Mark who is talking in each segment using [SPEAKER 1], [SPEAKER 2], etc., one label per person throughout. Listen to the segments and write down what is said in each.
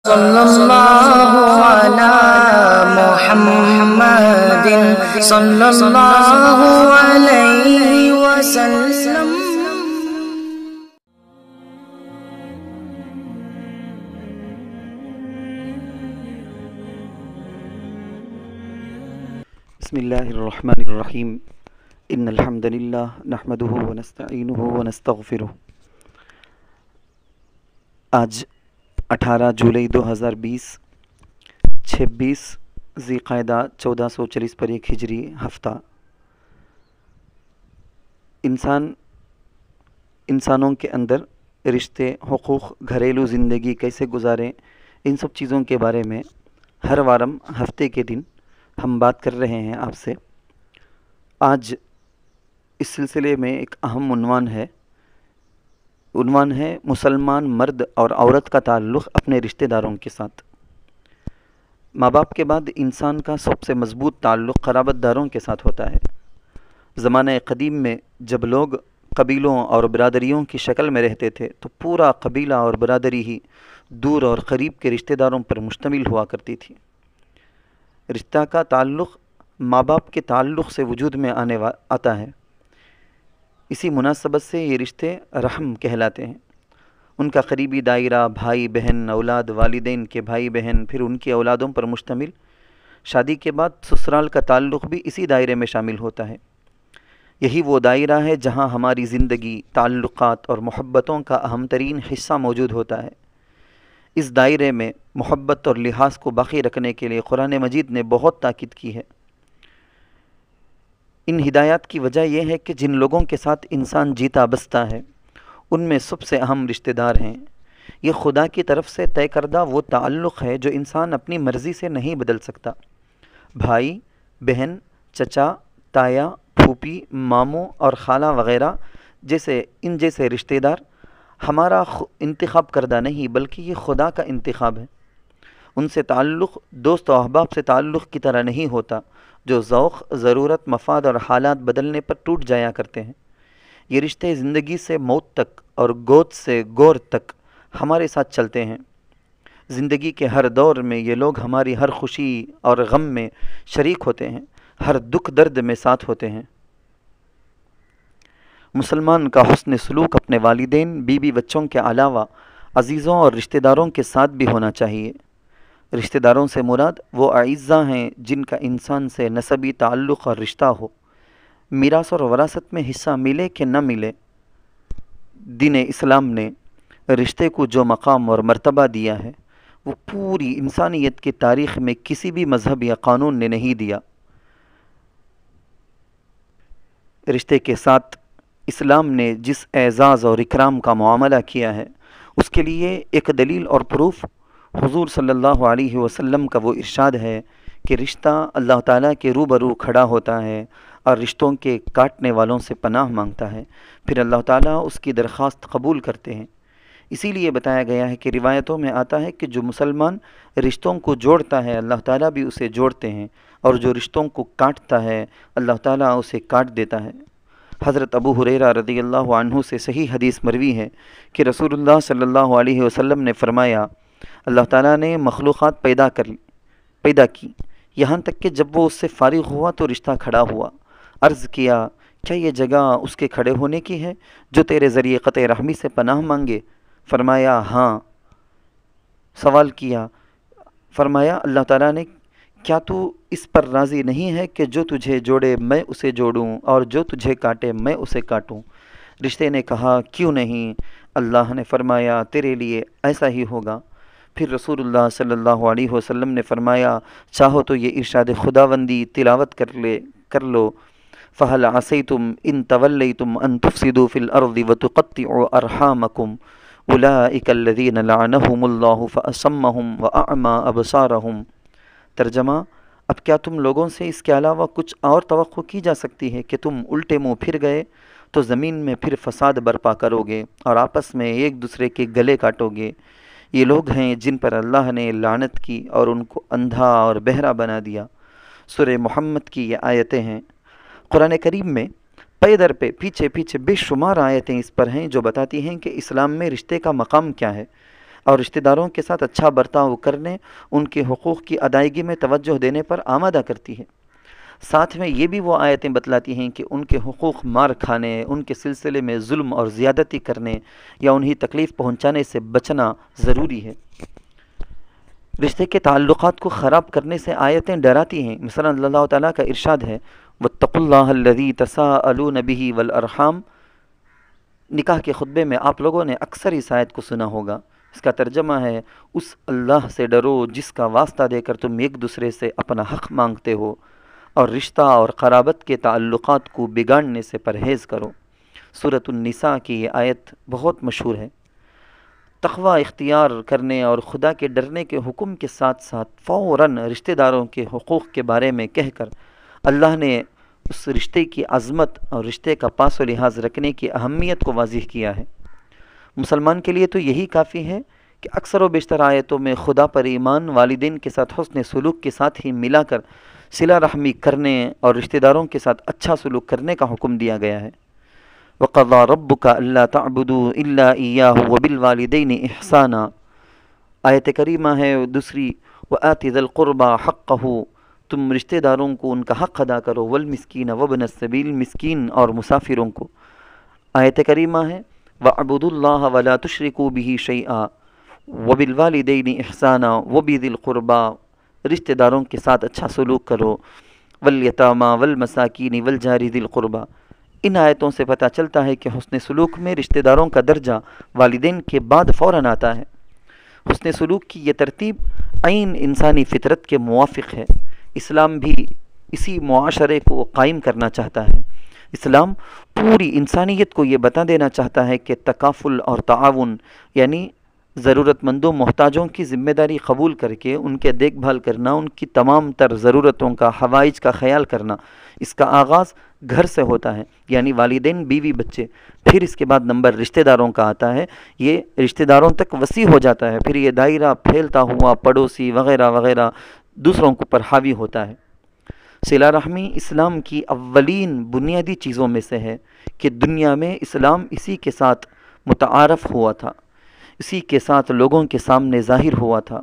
[SPEAKER 1] صلی اللہ علی محمد صلی اللہ علیہ وسلم۔
[SPEAKER 2] بسم اللہ الرحمن الرحیم ان الحمد للہ نحمده ونستعینه ونستغفره۔ آج 18 جولائی 2020 26 ذی قعدہ 1440 پر ایک ہجری ہفتہ۔ انسانوں کے اندر رشتے، حقوق، گھریلو زندگی کیسے گزاریں، ان سب چیزوں کے بارے میں ہر وارم ہفتے کے دن ہم بات کر رہے ہیں آپ سے۔ آج اس سلسلے میں ایک اہم عنوان ہے مسلمان مرد اور عورت کا تعلق اپنے رشتہ داروں کے ساتھ۔ ماں باپ کے بعد انسان کا سب سے مضبوط تعلق قرابت داروں کے ساتھ ہوتا ہے۔ زمانہ قدیم میں جب لوگ قبیلوں اور برادریوں کی شکل میں رہتے تھے تو پورا قبیلہ اور برادری ہی دور اور قریب کے رشتہ داروں پر مشتمل ہوا کرتی تھی۔ رشتہ کا تعلق ماں باپ کے تعلق سے وجود میں آتا ہے۔ اسی مناسبت سے یہ رشتے رحم کہلاتے ہیں۔ ان کا قریبی دائرہ بھائی بہن، اولاد، والدین کے بھائی بہن، پھر ان کی اولادوں پر مشتمل۔ شادی کے بعد سسرال کا تعلق بھی اسی دائرے میں شامل ہوتا ہے۔ یہی وہ دائرہ ہے جہاں ہماری زندگی، تعلقات اور محبتوں کا اہم ترین حصہ موجود ہوتا ہے۔ اس دائرے میں محبت اور لحاظ کو باقی رکھنے کے لیے قرآن مجید نے بہت تاکید کی ہے۔ ان ہدایات کی وجہ یہ ہے کہ جن لوگوں کے ساتھ انسان جیتا بستا ہے ان میں سب سے اہم رشتہ دار ہیں۔ یہ خدا کی طرف سے طے کردہ وہ تعلق ہے جو انسان اپنی مرضی سے نہیں بدل سکتا۔ بھائی، بہن، چچا، تایا، پھوپھی، ماموں اور خالہ وغیرہ جیسے رشتہ دار ہمارا انتخاب کردہ نہیں بلکہ یہ خدا کا انتخاب ہے۔ ان سے تعلق دوست و احباب سے تعلق کی طرح نہیں ہوتا جو ذوق، ضرورت، مفاد اور حالات بدلنے پر ٹوٹ جایا کرتے ہیں۔ یہ رشتے زندگی سے موت تک اور گود سے گور تک ہمارے ساتھ چلتے ہیں۔ زندگی کے ہر دور میں یہ لوگ ہماری ہر خوشی اور غم میں شریک ہوتے ہیں، ہر دکھ درد میں ساتھ ہوتے ہیں۔ مسلمان کا حسن سلوک اپنے والدین، بیوی بچوں کے علاوہ عزیزوں اور رشتہ داروں کے ساتھ بھی ہونا چاہیے۔ رشتہ داروں سے مراد وہ اعزاء ہیں جن کا انسان سے نسبی تعلق اور رشتہ ہو۔ میراث اور وراثت میں حصہ ملے کہ نہ ملے، دین اسلام نے رشتے کو جو مقام اور مرتبہ دیا ہے وہ پوری انسانیت کی تاریخ میں کسی بھی مذہب یا قانون نے نہیں دیا۔ رشتے کے ساتھ اسلام نے جس اعزاز اور اکرام کا معاملہ کیا ہے اس کے لیے ایک دلیل اور پروف حضور صلی اللہ علیہ وسلم کا وہ ارشاد ہے کہ رشتہ اللہ تعالیٰ کے روبرو کھڑا ہوتا ہے اور رشتوں کے کاٹنے والوں سے پناہ مانگتا ہے، پھر اللہ تعالیٰ اس کی درخواست قبول کرتے ہیں۔ اسی لیے بتایا گیا ہے کہ روایتوں میں آتا ہے کہ جو مسلمان رشتوں کو جوڑتا ہے اللہ تعالیٰ بھی اسے جوڑتے ہیں، اور جو رشتوں کو کاٹتا ہے اللہ تعالیٰ اسے کاٹ دیتا ہے۔ حضرت ابو ہریرہ رضی اللہ عنہ سے صحیح حدیث مروی ہے کہ رسول اللہ صلی اللہ علیہ وسلم نے فرمایا، اللہ تعالیٰ نے مخلوقات پیدا کی یہاں تک کہ جب وہ اس سے فارغ ہوا تو رشتہ کھڑا ہوا۔ عرض کیا، کیا یہ جگہ اس کے کھڑے ہونے کی ہے جو تیرے ذریعے قطع رحمی سے پناہ مانگے؟ فرمایا ہاں۔ سوال کیا، فرمایا اللہ تعالیٰ نے، کیا تو اس پر راضی نہیں ہے کہ جو تجھے جوڑے میں اسے جوڑوں اور جو تجھے کاٹے میں اسے کاٹوں؟ رشتے نے کہا کیوں نہیں؟ اللہ نے فرمایا تیرے لیے ایسا ہی ہوگا۔ پھر رسول اللہ صلی اللہ علیہ وسلم نے فرمایا، چاہو تو یہ ارشاد خداوندی تلاوت کر لو، فَهَلْ عَصَيْتُمْ إِن تَوَلَّيْتُمْ أَن تُفْسِدُوا فِي الْأَرْضِ وَتُقَطِّعُوا أَرْحَامَكُمْ أُولَٰئِكَ الَّذِينَ لَعَنَهُمُ اللَّهُ فَأَصَمَّهُمْ وَأَعْمَىٰ أَبْصَارَهُمْ۔ ترجمہ، اب کیا تم لوگوں سے اس کے علاوہ کچھ اور توقع کی جا سکتی ہے کہ تم الٹے منہ پھر گئے تو زمین میں پھر فساد برپا کرو گے اور آپس میں ایک دوسرے کے گلے کاٹو گے؟ یہ لوگ ہیں جن پر اللہ نے لعنت کی اور ان کو اندھا اور بہرا بنا دیا۔ سورہ محمد کی یہ آیتیں ہیں۔ قرآن کریم میں پے در پہ پیچھے بے شمار آیتیں اس پر ہیں جو بتاتی ہیں کہ اسلام میں رشتے کا مقام کیا ہے۔ اور رشتہ داروں کے ساتھ اچھا برتاؤ کرنے، ان کے حقوق کی ادائیگی میں توجہ دینے پر آمادہ کرتی ہے۔ ساتھ میں یہ بھی وہ آیتیں بتلاتی ہیں کہ ان کے حقوق مار کھانے، ان کے سلسلے میں ظلم اور زیادتی کرنے یا انہیں تکلیف پہنچانے سے بچنا ضروری ہے۔ رشتے کے تعلقات کو خراب کرنے سے آیتیں ڈراتی ہیں۔ مثلا اللہ تعالیٰ کا ارشاد ہے وَاتَّقُوا اللَّهَ الَّذِي تَسَاءَلُونَ بِهِ وَالْأَرْحَامَ۔ نکاح کے خطبے میں آپ لوگوں نے اکثر اس آیت کو سنا ہوگا۔ اس کا ترجمہ ہے اس اللہ سے ڈرو جس کا واسطہ دے کر تم ایک دوسرے سے اپنا حق مانگتے ہو، اور رشتہ اور قرابت کے تعلقات کو بگاڑنے سے پرہیز کرو۔ سورۃ النساء کی یہ آیت بہت مشہور ہے۔ تقوی اختیار کرنے اور خدا کے ڈرنے کے حکم کے ساتھ ساتھ فوراً رشتہ داروں کے حقوق کے بارے میں کہہ کر اللہ نے اس رشتے کی عظمت اور رشتے کا پاس و لحاظ رکھنے کی اہمیت کو واضح کیا ہے۔ مسلمان کے لیے تو یہی کافی ہے کہ اکثر و بیشتر آیتوں میں خدا پر ایمان، والدین کے ساتھ حسن سلوک کے ساتھ ہی ملا کر صلہ رحمی کرنے اور رشتہ داروں کے ساتھ اچھا سلوک کرنے کا حکم دیا گیا ہے۔ وَقَضَىٰ رَبُّكَ أَلَّا تَعْبُدُوا إِلَّا إِيَّاهُ وَبِالْوَالِدَيْنِ إِحْسَانًا۔ آیت کریمہ ہے دوسری وَآتِ ذَا الْقُرْبَىٰ حَقَّهُ، تم رشتہ داروں کو ان کا حق ادا کرو، والمسکین وابن السبیل، مسکین اور مسافروں کو۔ آیت کریمہ ہے وَاعْبُدُوا اللَّهَ وَلَا تُشْرِكُوا بِهِ شَيْئًا وَبِالْوَالِدَيْنِ إِحْسَانًا وَبِذِي الْقُرْبَىٰ، رشتہ داروں کے ساتھ اچھا سلوک کرو، والیتامیٰ والمساکین والجار ذی القربیٰ۔ ان آیتوں سے پتہ چلتا ہے کہ حسن سلوک میں رشتہ داروں کا درجہ والدین کے بعد فوراً آتا ہے۔ حسن سلوک کی یہ ترتیب عین انسانی فطرت کے موافق ہے۔ اسلام بھی اسی معاشرے کو قائم کرنا چاہتا ہے۔ اسلام پوری انسانیت کو یہ بتا دینا چاہتا ہے کہ تکافل اور تعاون، یعنی ضرورت مندوں محتاجوں کی ذمہ داری قبول کر کے ان کے دیکھ بھال کرنا، ان کی تمام تر ضرورتوں کا، حوائج کا خیال کرنا، اس کا آغاز گھر سے ہوتا ہے، یعنی والدین، بیوی، بچے۔ پھر اس کے بعد نمبر رشتہ داروں کا آتا ہے، یہ رشتہ داروں تک وسیع ہو جاتا ہے، پھر یہ دائرہ پھیلتا ہوا پڑوسی وغیرہ وغیرہ دوسروں کو پر حاوی ہوتا ہے۔ صلہ رحمی اسلام کی اولین بنیادی چیزوں میں سے ہے کہ دنیا میں اسلام اسی کے ساتھ متعارف ہوا تھا، اسی کے ساتھ لوگوں کے سامنے ظاہر ہوا تھا۔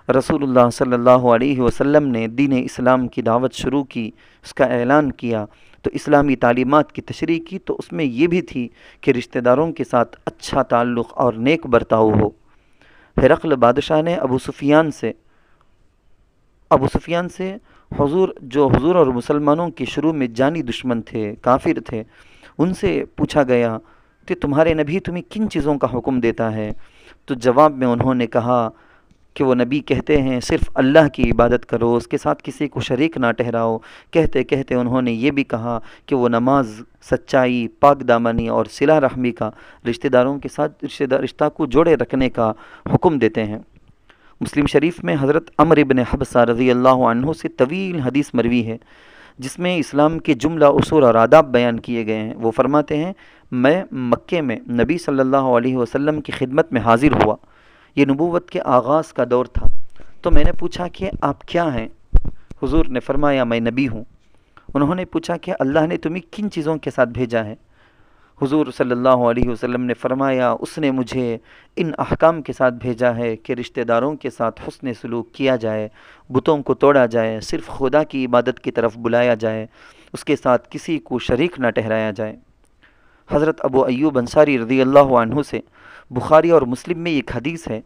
[SPEAKER 2] رسول اللہ صلی اللہ علیہ وسلم نے دین اسلام کی دعوت شروع کی، اس کا اعلان کیا، تو اسلامی تعلیمات کی تشریح کی، تو اس میں یہ بھی تھی کہ رشتہ داروں کے ساتھ اچھا تعلق اور نیک برتاؤ ہو۔ ہرقل بادشاہ نے ابو سفیان سے حضور اور مسلمانوں کے شروع میں جانی دشمن تھے، کافر تھے، ان سے پوچھا گیا کہ تمہارے نبی تمہیں کن چیزوں کا حکم دیتا ہے؟ تو جواب میں انہوں نے کہا کہ وہ نبی کہتے ہیں صرف اللہ کی عبادت کرو، اس کے ساتھ کسی کو شریک نہ ٹھہراؤ۔ کہتے کہتے انہوں نے یہ بھی کہا کہ وہ نماز، سچائی، پاک دامنی اور صلہ رحمی کا، رشتہ داروں کے ساتھ رشتہ کو جوڑے رکھنے کا حکم دیتے ہیں۔ مسلم شریف میں حضرت عمرو بن حبسہ رضی اللہ عنہ سے طویل حدیث مروی ہے، جس میں اسلام کے جملہ اصول اور آداب بیان کیے گئے ہیں۔ وہ فرماتے ہیں میں مکے میں نبی صلی اللہ علیہ وسلم کی خدمت میں حاضر ہوا، یہ نبوت کے آغاز کا دور تھا، تو میں نے پوچھا کہ آپ کیا ہیں؟ حضور نے فرمایا میں نبی ہوں۔ انہوں نے پوچھا کہ اللہ نے تمہیں کن چیزوں کے ساتھ بھیجا ہے؟ حضور صلی اللہ علیہ وسلم نے فرمایا اس نے مجھے ان احکام کے ساتھ بھیجا ہے کہ رشتہ داروں کے ساتھ حسن سلوک کیا جائے، بتوں کو توڑا جائے، صرف خدا کی عبادت کی طرف بلایا جائے، اس کے ساتھ کسی کو شریک نہ ٹھہرایا جائے۔ حضرت ابو ایوب انصاری رضی اللہ عنہ سے بخاری اور مسلم میں ایک حدیث ہے،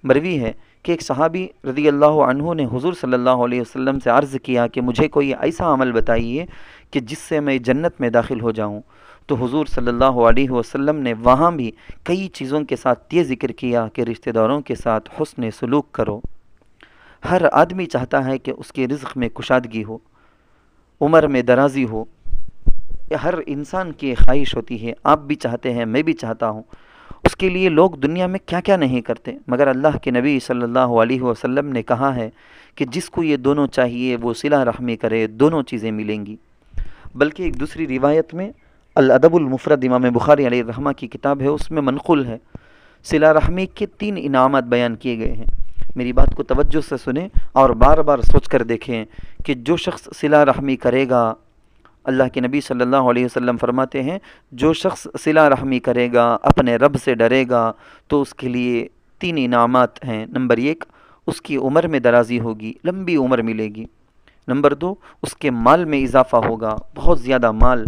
[SPEAKER 2] مروی ہے کہ ایک صحابی رضی اللہ عنہ نے حضور صلی اللہ علیہ وسلم سے عرض کیا کہ مجھے کوئی ایسا عمل بتائیے کہ جس سے میں جنت میں داخل ہو جاؤں۔ تو حضور صلی اللہ علیہ وسلم نے وہاں بھی کئی چیزوں کے ساتھ یہ ذکر کیا کہ رشتہ داروں کے ساتھ حسن سلوک کرو۔ ہر آدمی چاہتا ہے کہ اس کے رزق میں کشادگی ہو، عمر میں درازی ہو، ہر انسان کی خواہش ہوتی ہے، آپ بھی چاہتے ہیں، میں بھی چاہتا ہوں۔ اس کے لیے لوگ دنیا میں کیا کیا نہیں کرتے، مگر اللہ کے نبی صلی اللہ علیہ وسلم نے کہا ہے کہ جس کو یہ دونوں چاہیے وہ صلہ رحمی کرے، دونوں چیزیں ملیں گی۔ بلکہ ایک دوسری روایت میں الادب المفرد امام بخاری علیہ الرحمہ کی کتاب ہے، اس میں منقول ہے صلہ رحمی کے 3 انعامات بیان کیے گئے ہیں۔ میری بات کو توجہ سے سنیں اور بار بار سوچ کر دیکھیں کہ جو شخص صلہ رحمی کرے گا، اللہ کے نبی صلی اللہ علیہ وسلم فرماتے ہیں جو شخص صلہ رحمی کرے گا، اپنے رب سے ڈرے گا، تو اس کے لیے 3 انعامات ہیں۔ نمبر 1، اس کی عمر میں درازی ہوگی، لمبی عمر ملے گی۔ نمبر 2، اس کے مال میں اضافہ ہوگا، بہت زیادہ مال۔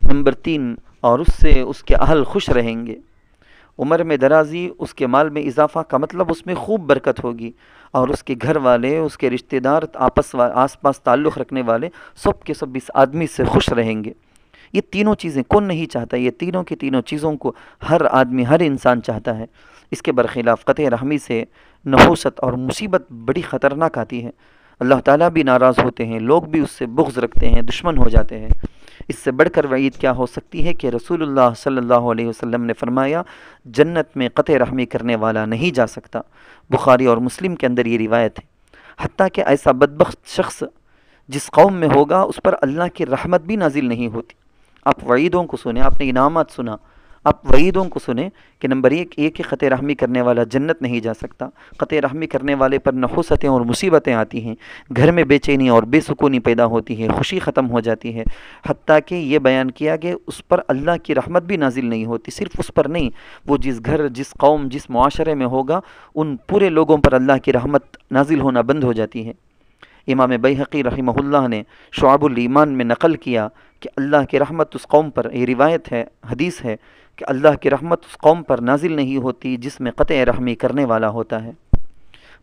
[SPEAKER 2] نمبر 3، اور اس سے اس کے اہل خوش رہیں گے۔ عمر میں درازی، اس کے مال میں اضافہ کا مطلب اس میں خوب برکت ہوگی، اور اس کے گھر والے، اس کے رشتہ دار، آس پاس تعلق رکھنے والے سب کے سب اس آدمی سے خوش رہیں گے۔ یہ تینوں چیزیں کون نہیں چاہتا؟ یہ تینوں کی تینوں چیزوں کو ہر آدمی، ہر انسان چاہتا ہے۔ اس کے برخلاف قطع رحمی سے نحوست اور مصیبت بڑی خطرناک آتی ہے۔ اللہ تعالیٰ بھی ناراض ہوتے ہیں، لوگ بھی اس سے بغض رکھتے ہیں، دشمن ہو جاتے ہیں۔ اس سے بڑھ کر وعید کیا ہو سکتی ہے کہ رسول اللہ صلی اللہ علیہ وسلم نے فرمایا، جنت میں قطع رحمی کرنے والا نہیں جا سکتا۔ بخاری اور مسلم کے اندر یہ روایت ہے۔ حتیٰ کہ ایسا بدبخت شخص جس قوم میں ہوگا اس پر اللہ کی رحمت بھی نازل نہیں ہوتی۔ آپ وعیدوں کو سنیں، آپ نے انعامات سنا، آپ وعیدوں کو سنیں کہ نمبر 1 یہ کہ قطع رحمی کرنے والا جنت نہیں جا سکتا۔ قطع رحمی کرنے والے پر نحوستیں اور مصیبتیں آتی ہیں، گھر میں بے چینی اور بے سکونی پیدا ہوتی ہے، خوشی ختم ہو جاتی ہے۔ حتیٰ کہ یہ بیان کیا کہ اس پر اللہ کی رحمت بھی نازل نہیں ہوتی۔ صرف اس پر نہیں، وہ جس گھر، جس قوم، جس معاشرے میں ہوگا ان پورے لوگوں پر اللہ کی رحمت نازل ہونا بند ہو جاتی ہے۔ امام بیہقی رحمہ اللہ نے شعب الایمان میں نقل کیا کہ اللہ کی رحمت اس قوم پر، یہ روایت ہے، حدیث ہے کہ اللہ کی رحمت اس قوم پر نازل نہیں ہوتی جس میں قطع رحمی کرنے والا ہوتا ہے۔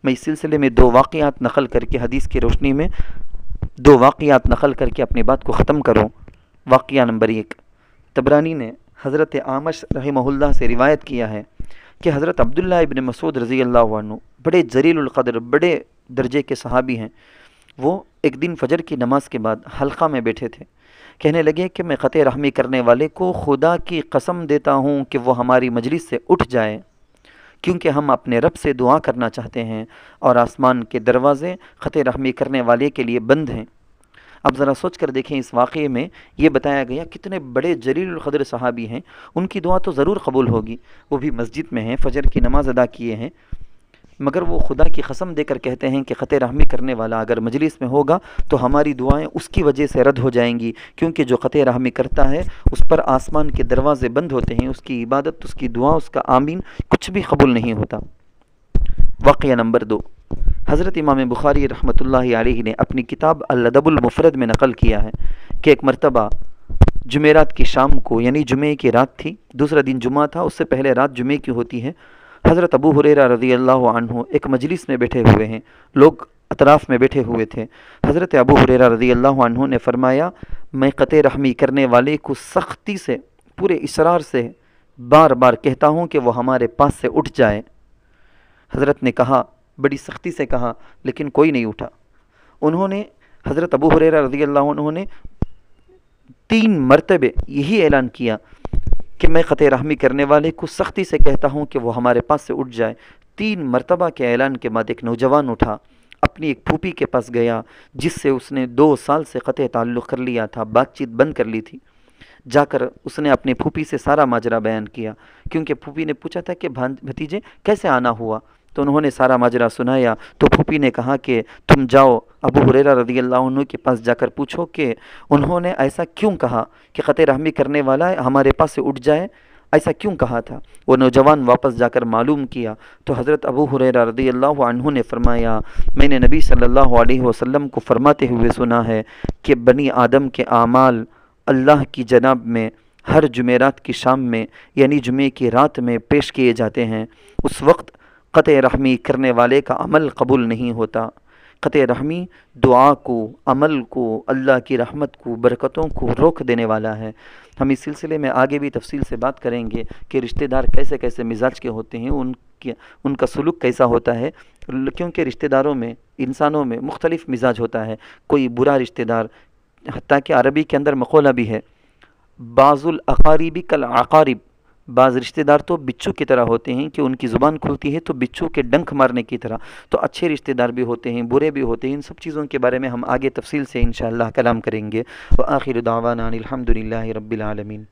[SPEAKER 2] میں اس سلسلے میں 2 واقعات نقل کر کے، حدیث کی روشنی میں 2 واقعات نقل کر کے اپنی بات کو ختم کروں۔ واقعہ نمبر 1، طبرانی نے حضرت اعمش رحمہ اللہ سے روایت کیا ہے کہ حضرت عبداللہ ابن مسعود رضی اللہ عنہ بڑے جلیل القدر، بڑے درجے کے صحابی ہیں۔ وہ ایک دن فجر کی نماز کے بعد حلقہ میں بیٹھے تھے، کہنے لگے کہ میں قطع رحمی کرنے والے کو خدا کی قسم دیتا ہوں کہ وہ ہماری مجلس سے اٹھ جائے، کیونکہ ہم اپنے رب سے دعا کرنا چاہتے ہیں اور آسمان کے دروازے قطع رحمی کرنے والے کے لیے بند ہیں۔ اب ذرا سوچ کر دیکھیں، اس واقعے میں یہ بتایا گیا کتنے بڑے جلیل القدر صحابی ہیں، ان کی دعا تو ضرور قبول ہوگی، وہ بھی مسجد میں ہیں، فجر کی نماز ادا کیے ہیں، مگر وہ خدا کی قسم دے کر کہتے ہیں کہ قطع رحمی کرنے والا اگر مجلس میں ہوگا تو ہماری دعائیں اس کی وجہ سے رد ہو جائیں گی، کیونکہ جو قطع رحمی کرتا ہے اس پر آسمان کے دروازے بند ہوتے ہیں، اس کی عبادت، اس کی دعا، اس کا آمین کچھ بھی قبول نہیں ہوتا۔ واقعہ نمبر 2، حضرت امام بخاری رحمۃ اللہ علیہ نے اپنی کتاب الادب المفرد میں نقل کیا ہے کہ ایک مرتبہ جمعرات کی شام کو، یعنی جمعے کی رات تھی، دوسرا دن جمعہ تھا، اس سے پہلے رات جمعے کی ہوتی ہے، حضرت ابو ہریرہ رضی اللہ عنہ ایک مجلس میں بیٹھے ہوئے ہیں، لوگ اطراف میں بیٹھے ہوئے تھے۔ حضرت ابو ہریرہ رضی اللہ عنہ نے فرمایا، میں قطع رحمی کرنے والے کو سختی سے، پورے اصرار سے بار بار کہتا ہوں کہ وہ ہمارے پاس سے اٹھ جائے۔ حضرت نے کہا، بڑی سختی سے کہا، لیکن کوئی نہیں اٹھا۔ انہوں نے، حضرت ابو ہریرہ رضی اللہ عنہ نے 3 مرتبے یہی اعلان کیا کہ میں قطع رحمی کرنے والے کو سختی سے کہتا ہوں کہ وہ ہمارے پاس سے اٹھ جائے۔ 3 مرتبہ کے اعلان کے بعد ایک نوجوان اٹھا، اپنی ایک پھوپھی کے پاس گیا جس سے اس نے 2 سال سے قطع تعلق کر لیا تھا، بات چیت بند کر لی تھی۔ جا کر اس نے اپنی پھوپھی سے سارا ماجرا بیان کیا، کیونکہ پھوپھی نے پوچھا تھا کہ بھتیجے کیسے آنا ہوا، تو انہوں نے سارا ماجرا سنایا۔ تو پھوپھی نے کہا کہ تم جاؤ ابو ہریرہ رضی اللہ عنہ کے پاس جا کر پوچھو کہ انہوں نے ایسا کیوں کہا کہ قطع رحمی کرنے والا ہمارے پاس سے اٹھ جائے، ایسا کیوں کہا تھا۔ وہ نوجوان واپس جا کر معلوم کیا تو حضرت ابو ہریرہ رضی اللہ عنہ نے فرمایا، میں نے نبی صلی اللہ علیہ وسلم کو فرماتے ہوئے سنا ہے کہ بنی آدم کے اعمال اللہ کی جناب میں ہر جمعرات کی شام میں، یعنی جمعے کی رات میں پیش کیے جاتے ہیں۔ اس وقت قطع رحمی کرنے والے کا عمل قبول نہیں ہوتا۔ قطع رحمی دعا کو، عمل کو، اللہ کی رحمت کو، برکتوں کو روک دینے والا ہے۔ ہم اس سلسلے میں آگے بھی تفصیل سے بات کریں گے کہ رشتہ دار کیسے کیسے مزاج کے ہوتے ہیں، ان کا سلوک کیسا ہوتا ہے، کیونکہ رشتہ داروں میں، انسانوں میں مختلف مزاج ہوتا ہے۔ کوئی برا رشتہ دار، حتیٰ کہ عربی کے اندر مقولہ بھی ہے، بعض الاقارب کالعقارب، بعض رشتہ دار تو بچھو کی طرح ہوتے ہیں کہ ان کی زبان کھلتی ہے تو بچھو کے ڈنک مارنے کی طرح۔ تو اچھے رشتہ دار بھی ہوتے ہیں، برے بھی ہوتے ہیں، ان سب چیزوں کے بارے میں ہم آگے تفصیل سے انشاءاللہ کلام کریں گے۔ وآخر دعوانا ان الحمد للہ رب العالمین۔